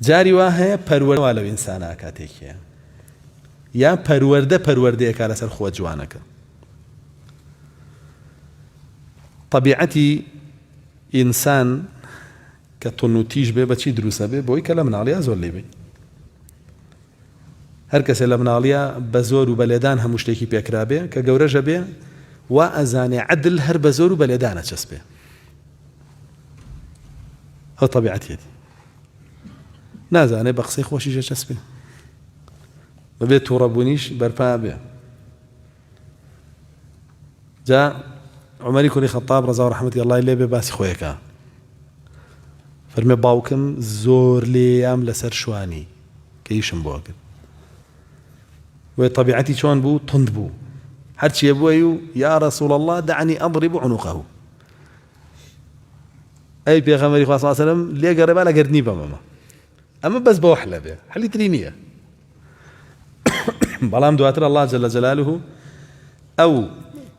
جاری واه پەروەردە لەو ئینسانە کاتێکیە یا پەروەردەیەکە لەسەر خۆ جوانەکە. طبیعەتی ئینسان کە تون و تیژ بێ بەچی دروستە بێ بۆی کە لە مناڵیا زۆر لێ بێ. هەر کەسێ لە مناڵیا بە زۆر و بەلێدان هەموو شتێکی پێکرا بێ کە گەورەژە بێ وا ئەزانێ عەدل هەر بە زۆر و بەلێدانە چەسبێ. ئەو طبیعەتیەتی نازانێ بە قسەی خۆشیشە چەسبێ بەبێ تووڕەبوونیش بەرپا بێ. جا عومەری کوڕی خەتاب ڕەزا و ڕەحمەتی ئەڵڵای لێ بێ باسی خۆیەکە فەرمێ باوکم زۆر لێیام لەسەر شوانی کە ئیشم بۆ کرد وێ طبیعەتی چۆن بوو تند بوو هەرچیە بووی و یا ڕەسوڵ الله دعني ئەضرب عنقه ئەی پێغەمبەری خوا صلی الله علیه وسلم لێگەڕێ با لەگەردنی بەمەمە ئەمە بەس بەوە حلە بێ حەلی تری نییە. بەڵام دواتر الله جل جلاله ئەو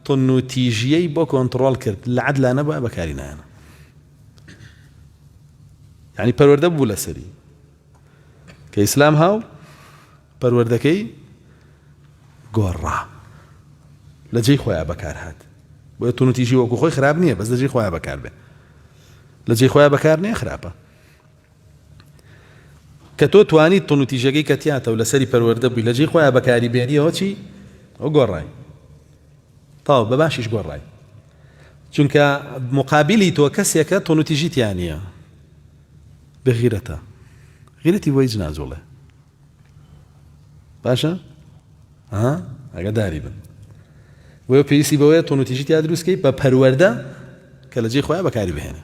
تون و تیژیەی بۆ کۆنتڕۆڵ کرد لە عەدلا نەبووە بەکاری نایەنە. یعنی پەروەردە بوو لەسەری کە ئیسلام هاو پەروەردەکەی گۆڕا لە جێی خۆیان بەکار هات. بۆیە تون و تیژی وەکو خۆی خراپ نییە بەس لە جێی خۆیان بەکار بێ. لە جێی خۆیان بەکار نییە خراپە. کە تۆ توانیت تون و تیژەکەی کە تیاتە و لەسەری پەروەردە بووی لە جێی خۆیان بەکاری بێنیەوە چی؟ ئەو گۆڕای تاو بە باشیش گۆڕای. چونکە مقابلی تۆ کەسێکە تون و تیژی تیانە بغیرەتە غیرەتی بۆ هیچ نازۆڵێ باشە؟ ئەگەداری بن بۆیە پێویستی بەوەیە تون و تیژی تیا دروستکەی بە پەروەردە کە لە جێی خۆیان بەکاری بهێنێ.